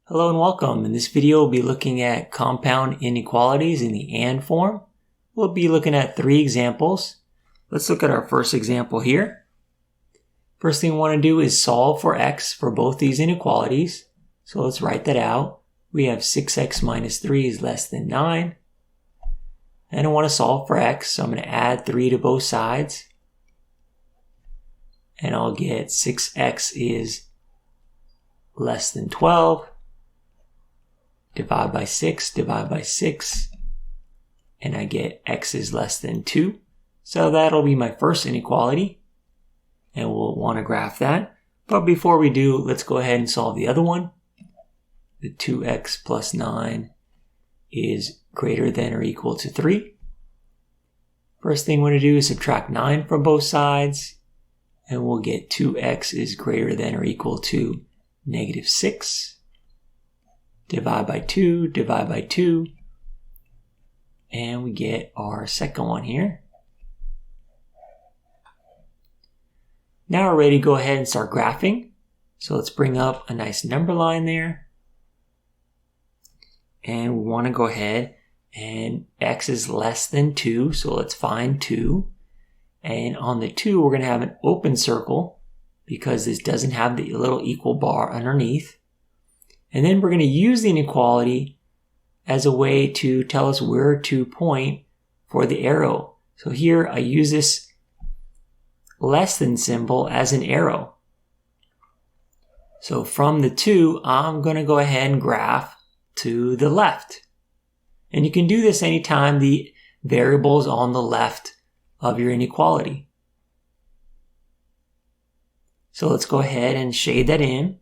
Hello and welcome. In this video, we'll be looking at compound inequalities in the AND form. We'll be looking at 3 examples. Let's look at our first example here. First thing we want to do is solve for x for both these inequalities. So let's write that out. We have 6x minus 3 is less than 9. And I want to solve for x, so I'm going to add 3 to both sides. And I'll get 6x is less than 12. Divide by 6, and I get x is less than 2. So that'll be my first inequality, and we'll want to graph that. But before we do, let's go ahead and solve the other one. The 2x plus 9 is greater than or equal to 3. First thing we're going to do is subtract 9 from both sides, and we'll get 2x is greater than or equal to negative 6. Divide by 2, and we get our second one here. Now we're ready to go ahead and start graphing. So let's bring up a nice number line there. And we want to go ahead and x is less than 2, so let's find 2. And on the 2, we're going to have an open circle because this doesn't have the little equal bar underneath. And then we're going to use the inequality as a way to tell us where to point for the arrow. So here I use this less than symbol as an arrow. So from the 2, I'm going to go ahead and graph to the left. And you can do this anytime the variable is on the left of your inequality. So let's go ahead and shade that in.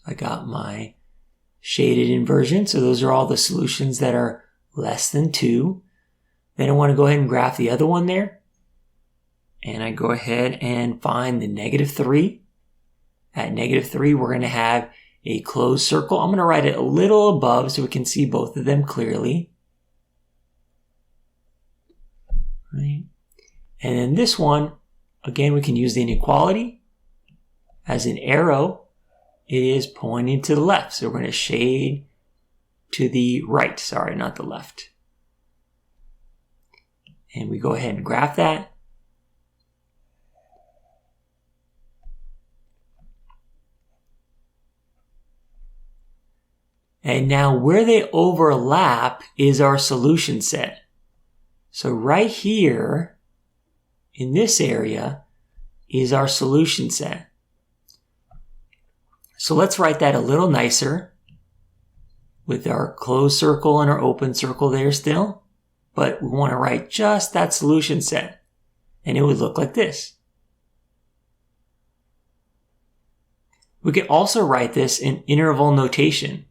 I got my shaded inversion, so those are all the solutions that are less than 2. Then I want to go ahead and graph the other one there. And I go ahead and find the negative 3. At negative 3, we're going to have a closed circle. I'm going to write it a little above so we can see both of them clearly. Right. And then this one, again, we can use the inequality as an arrow. It is pointing to the left, so we're going to shade to the right. Sorry, not the left. And we go ahead and graph that. And now where they overlap is our solution set. So right here, in this area, is our solution set. So let's write that a little nicer with our closed circle and our open circle there still. But we want to write just that solution set. And it would look like this. We could also write this in interval notation.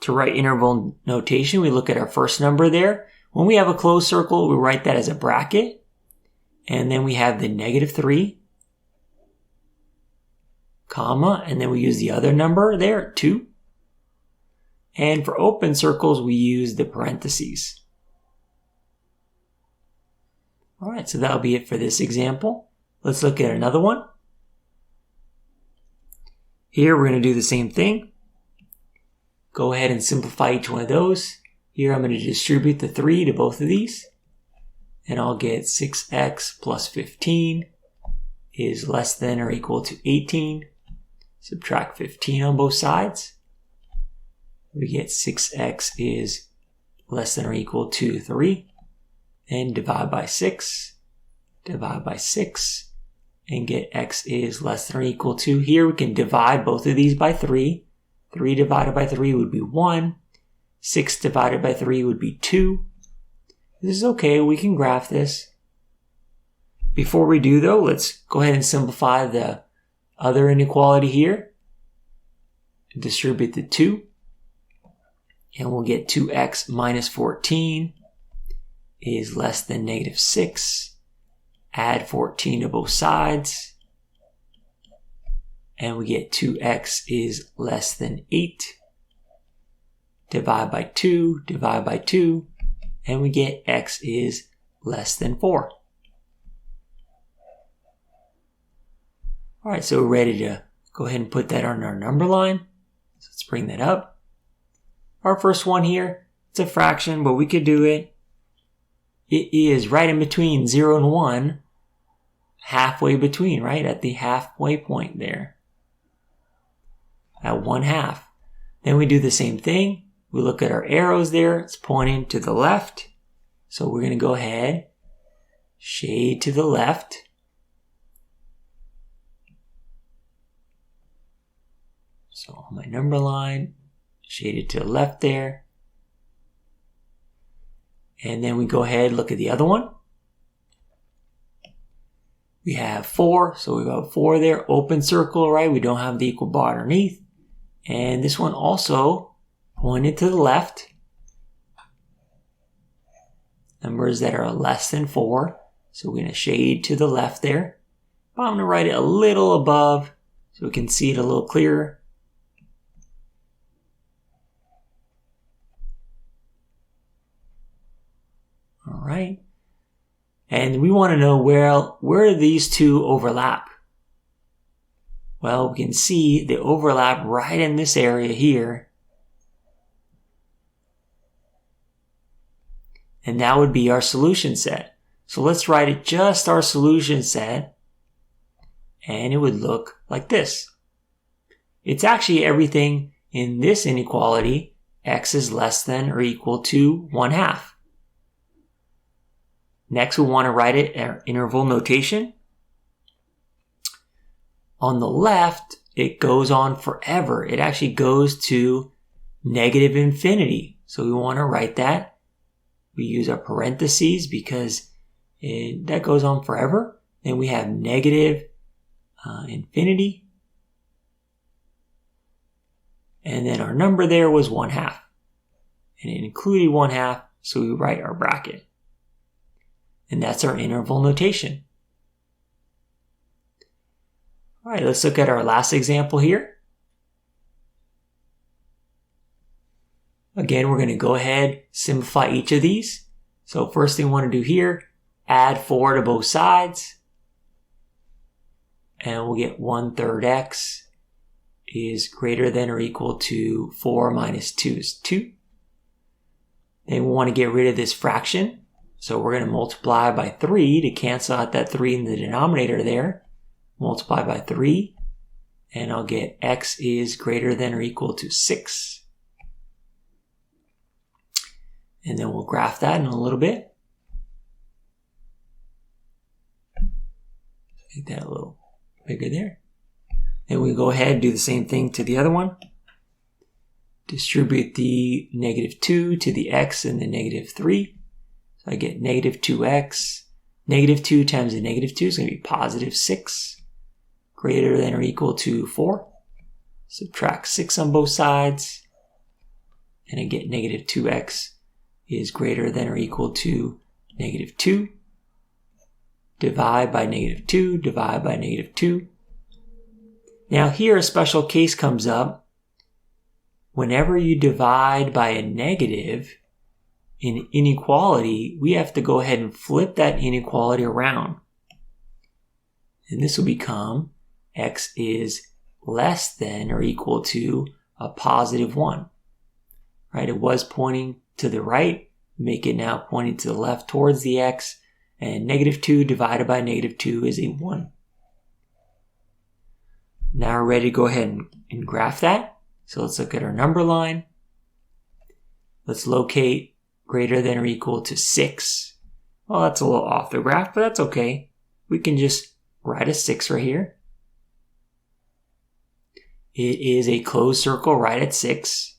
To write interval notation, we look at our first number there. When we have a closed circle, we write that as a bracket. And then we have the negative 3. Comma, and then we use the other number there, 2. And for open circles, we use the parentheses. All right, so that'll be it for this example. Let's look at another one. Here, we're going to do the same thing. Go ahead and simplify each one of those. Here, I'm going to distribute the 3 to both of these. And I'll get 6x plus 15 is less than or equal to 18. Subtract 15 on both sides. We get 6x is less than or equal to 3. And divide by 6. Divide by 6. And get x is less than or equal to. Here we can divide both of these by 3. 3 divided by 3 would be 1. 6 divided by 3 would be 2. This is okay. We can graph this. Before we do though, let's go ahead and simplify the other inequality here. Distribute the 2. And we'll get 2x minus 14 is less than negative 6. Add 14 to both sides. And we get 2x is less than 8. Divide by 2, and we get x is less than 4. All right, so we're ready to go ahead and put that on our number line. So let's bring that up. Our first one here, it's a fraction, but we could do it. It is right in between 0 and 1, halfway between, right? At the halfway point there. At 1/2. Then we do the same thing. We look at our arrows there. It's pointing to the left. So we're going to go ahead, shade to the left. So on my number line, shade it to the left there. And then we go ahead and look at the other one. We have 4, so we got 4 there. Open circle, right? We don't have the equal bar underneath. And this one also pointed to the left. Numbers that are less than 4. So we're going to shade to the left there. But I'm going to write it a little above so we can see it a little clearer. All right. And we want to know where these two overlap. Well, we can see they overlap right in this area here. And that would be our solution set. So let's write it just our solution set. And it would look like this. It's actually everything in this inequality. X is less than or equal to 1/2. Next, we want to write it in interval notation. On the left, it goes on forever. It actually goes to negative infinity. So we want to write that. We use our parentheses because that goes on forever. Then we have negative infinity. And then our number there was 1/2. And it included 1/2, so we write our bracket. And that's our interval notation. All right, let's look at our last example here. Again, we're going to go ahead, simplify each of these. So first thing we want to do here, add 4 to both sides. And we'll get 1/3 x is greater than or equal to 4 minus 2 is 2. Then we want to get rid of this fraction. So we're going to multiply by 3 to cancel out that 3 in the denominator there. Multiply by 3. And I'll get x is greater than or equal to 6. And then we'll graph that in a little bit. Make that a little bigger there. Then we go ahead and do the same thing to the other one. Distribute the -2 to the x and the -3. So I get -2x. -2 times the -2 is going to be +6. Greater than or equal to 4. Subtract 6 on both sides. And I get -2x is greater than or equal to -2. Divide by -2, divide by -2. Now here a special case comes up. Whenever you divide by a negative in inequality, we have to go ahead and flip that inequality around. And this will become x is less than or equal to a +1. Right? It was pointing to the right. Make it now pointing to the left towards the x. And -2 divided by -2 is a 1. Now we're ready to go ahead and graph that. So let's look at our number line. Let's locate greater than or equal to 6. Well, that's a little off the graph, but that's okay. We can just write a 6 right here. It is a closed circle right at 6.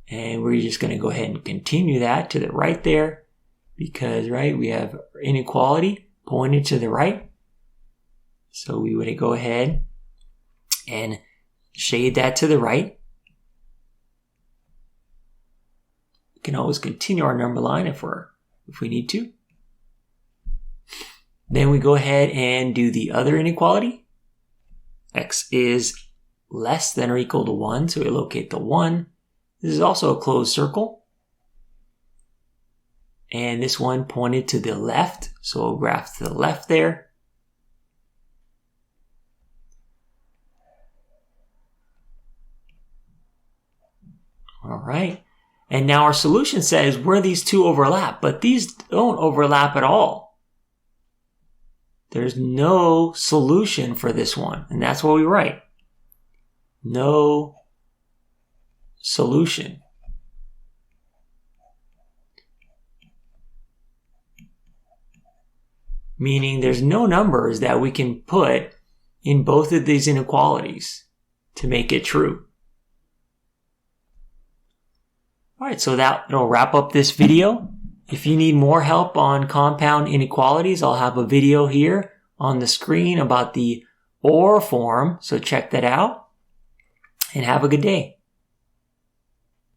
And we're just going to go ahead and continue that to the right there because, right, we have inequality pointed to the right. So we would go ahead and shade that to the right. We can always continue our number line if we need to. Then we go ahead and do the other inequality. X is less than or equal to 1, so we locate the 1. This is also a closed circle. And this one pointed to the left, so we'll graph to the left there. All right. And now our solution says where these two overlap, but these don't overlap at all. There's no solution for this one, and that's what we write. No solution. Meaning there's no numbers that we can put in both of these inequalities to make it true. Alright, so that'll wrap up this video. If you need more help on compound inequalities, I'll have a video here on the screen about the OR form, so check that out, and have a good day.